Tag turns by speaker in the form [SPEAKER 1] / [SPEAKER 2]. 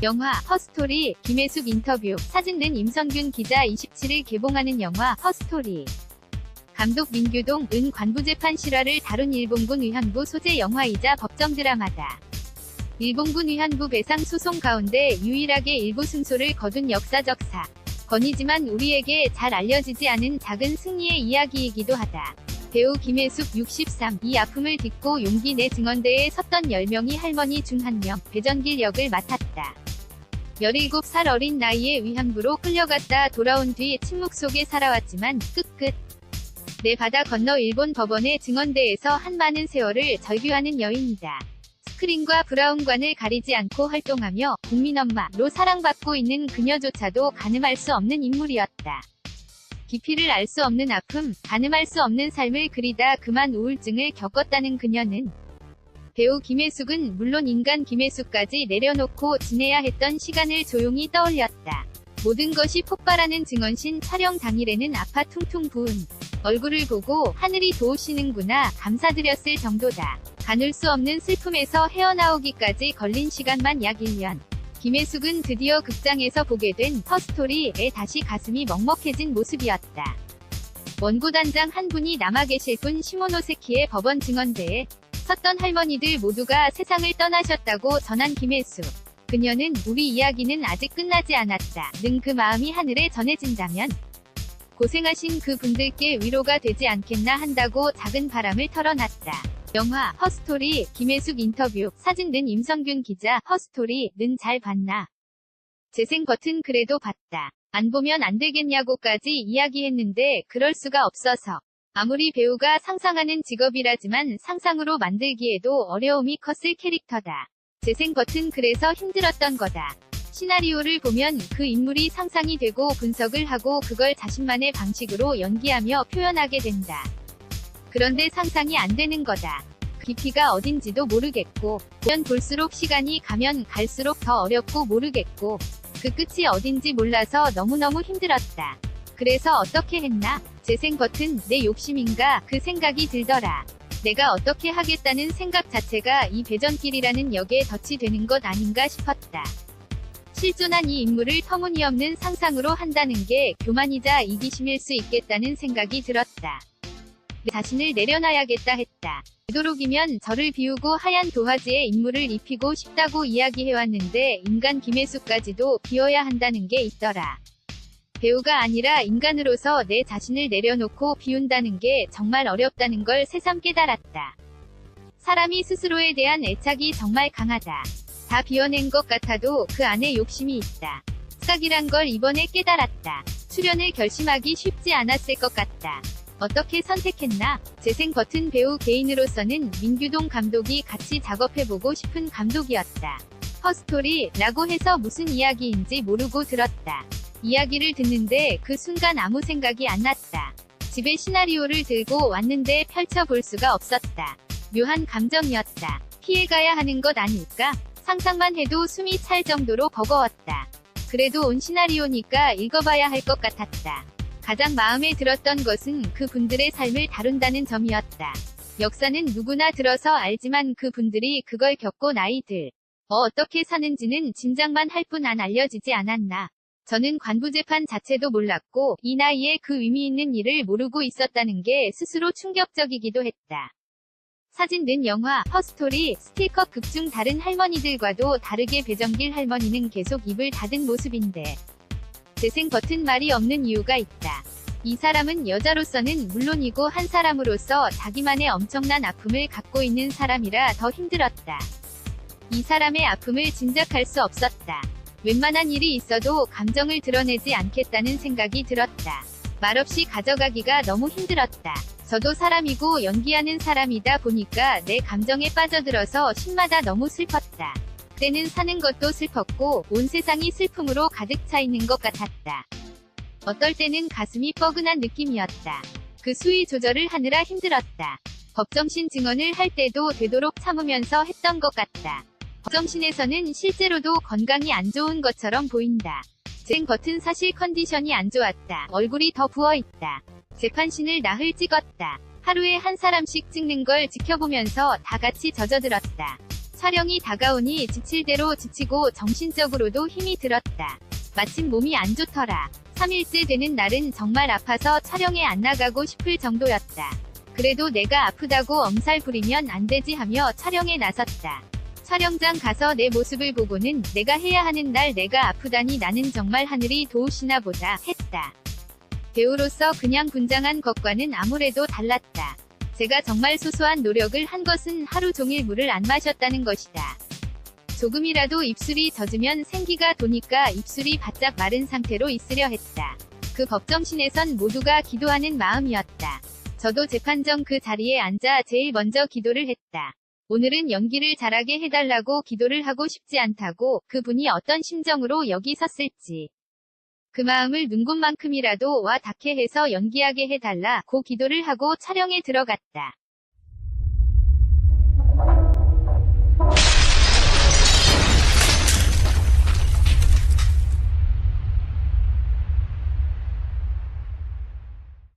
[SPEAKER 1] 영화 허스토리 김혜숙 인터뷰. 사진 낸 임성균 기자. 27일 개봉하는 영화 허스토리. 감독 민규동, 은 관부재판 실화를 다룬 일본군 위안부 소재 영화이자 법정 드라마다. 일본군 위안부 배상 소송 가운데 유일하게 일부 승소를 거둔 역사적 사건이지만 우리에게 잘 알려지지 않은 작은 승리의 이야기이기도 하다. 배우 김혜숙 63. 이 아픔을 딛고 용기 내 증언대에 섰던 10명의 할머니 중 한 명, 배전길 역을 맡았다. 17살 어린 나이에 위안부로 끌려갔다 돌아온 뒤 침묵 속에 살아왔지만 끝끝 내 바다 건너 일본 법원의 증언대에서 한 많은 세월을 절규하는 여인이다. 스크린과 브라운관을 가리지 않고 활동하며 국민엄마로 사랑받고 있는 그녀조차도 가늠할 수 없는 인물이었다. 깊이를 알 수 없는 아픔, 가늠할 수 없는 삶을 그리다 그만 우울증을 겪었다는 그녀는 배우 김혜숙은 물론 인간 김혜숙까지 내려놓고 지내야 했던 시간을 조용히 떠올렸다. 모든 것이 폭발하는 증언신 촬영 당일에는 아파 퉁퉁 부은 얼굴을 보고 하늘이 도우시는구나 감사드렸을 정도다. 가눌 수 없는 슬픔에서 헤어나오기까지 걸린 시간만 약 1년. 김혜숙은 드디어 극장에서 보게 된 허스토리에 다시 가슴이 먹먹해진 모습이었다. 원고단장 한 분이 남아 계실 뿐 시모노세키의 법원 증언대에 섰던 할머니들 모두가 세상을 떠나셨다고 전한 김혜숙. 그녀는 우리 이야기는 아직 끝나지 않았다 는 그 마음이 하늘에 전해진다면 고생하신 그 분들께 위로가 되지 않겠나 한다고 작은 바람을 털어놨다. 영화 허스토리 김혜숙 인터뷰. 사진 낸 임성균 기자. 허스토리는 잘 봤나? 재생 버튼 그래도 봤다. 안 보면 안 되겠냐고까지 이야기했는데 그럴 수가 없어서. 아무리 배우가 상상하는 직업이라지만 상상으로 만들기에도 어려움이 컸을 캐릭터다. 재생 버튼 그래서 힘들었던 거다. 시나리오를 보면 그 인물이 상상이 되고 분석을 하고 그걸 자신만의 방식으로 연기하며 표현하게 된다. 그런데 상상이 안 되는 거다. 깊이가 어딘지도 모르겠고, 보면 볼수록 시간이 가면 갈수록 더 어렵고 모르겠고, 그 끝이 어딘지 몰라서 너무너무 힘들었다. 그래서 어떻게 했나? 재생 버튼, 내 욕심인가? 그 생각이 들더라. 내가 어떻게 하겠다는 생각 자체가 이 배전길이라는 역에 덫이 되는 것 아닌가 싶었다. 실존한 이 인물을 터무니없는 상상으로 한다는 게 교만이자 이기심일 수 있겠다는 생각이 들었다. 내 자신을 내려놔야겠다 했다. 되도록이면 저를 비우고 하얀 도화지에 인물을 입히고 싶다고 이야기해왔는데 인간 김혜숙까지도 비워야 한다는 게 있더라. 배우가 아니라 인간으로서 내 자신을 내려놓고 비운다는 게 정말 어렵다는 걸 새삼 깨달았다. 사람이 스스로에 대한 애착이 정말 강하다. 다 비워낸 것 같아도 그 안에 욕심이 있다. 착각이란 걸 이번에 깨달았다. 출연을 결심하기 쉽지 않았을 것 같다. 어떻게 선택했나? 재생 버튼 배우 개인으로서는 민규동 감독이 같이 작업해보고 싶은 감독이었다. 허스토리라고 해서 무슨 이야기인지 모르고 들었다. 이야기를 듣는데 그 순간 아무 생각이 안 났다. 집에 시나리오를 들고 왔는데 펼쳐볼 수가 없었다. 묘한 감정이었다. 피해가야 하는 것 아닐까? 상상만 해도 숨이 찰 정도로 버거웠다. 그래도 온 시나리오니까 읽어봐야 할 것 같았다. 가장 마음에 들었던 것은 그 분들의 삶을 다룬다는 점이었다. 역사는 누구나 들어서 알지만 그 분들이 그걸 겪고 나이들 어떻게 사는지는 짐작만 할 뿐 안 알려지지 않았나. 저는 관부재판 자체도 몰랐고 이 나이에 그 의미 있는 일을 모르고 있었다는 게 스스로 충격적이기도 했다. 사진 낸 영화 허스토리. 스틸컷 극중 다른 할머니들과도 다르게 배정길 할머니는 계속 입을 닫은 모습인데 재생 버튼 말이 없는 이유가 있다. 이 사람은 여자로서는 물론이고 한 사람으로서 자기만의 엄청난 아픔을 갖고 있는 사람이라 더 힘들었다. 이 사람의 아픔을 짐작할 수 없었다. 웬만한 일이 있어도 감정을 드러내지 않겠다는 생각이 들었다. 말없이 가져가기가 너무 힘들었다. 저도 사람이고 연기하는 사람이다 보니까 내 감정에 빠져들어서 신마다 너무 슬펐다. 그때는 사는 것도 슬펐고 온 세상이 슬픔으로 가득 차 있는 것 같았다. 어떨 때는 가슴이 뻐근한 느낌이었다. 그 수위 조절을 하느라 힘들었다. 법정신 증언을 할 때도 되도록 참으면서 했던 것 같다. 법정신에서는 실제로도 건강이 안 좋은 것처럼 보인다. 재생 버튼 사실 컨디션이 안 좋았다. 얼굴이 더 부어있다. 재판신을 나흘 찍었다. 하루에 한 사람씩 찍는 걸 지켜보면서 다 같이 젖어들었다. 촬영이 다가오니 지칠 대로 지치고 정신적으로도 힘이 들었다. 마침 몸이 안 좋더라. 3일째 되는 날은 정말 아파서 촬영에 안 나가고 싶을 정도였다. 그래도 내가 아프다고 엄살 부리면 안 되지 하며 촬영에 나섰다. 촬영장 가서 내 모습을 보고는 내가 해야 하는 날 내가 아프다니 나는 정말 하늘이 도우시나 보다 했다. 배우로서 그냥 분장한 것과는 아무래도 달랐다. 제가 정말 소소한 노력을 한 것은 하루 종일 물을 안 마셨다는 것이다. 조금이라도 입술이 젖으면 생기가 도니까 입술이 바짝 마른 상태로 있으려 했다. 그 법정신에선 모두가 기도하는 마음이었다. 저도 재판정 그 자리에 앉아 제일 먼저 기도를 했다. 오늘은 연기를 잘하게 해달라고 기도를 하고 싶지 않다고, 그분이 어떤 심정으로 여기 섰을지. 그 마음을 눈곱만큼이라도 와 닿게 해서 연기하게 해달라 고 기도를 하고 촬영에 들어갔다.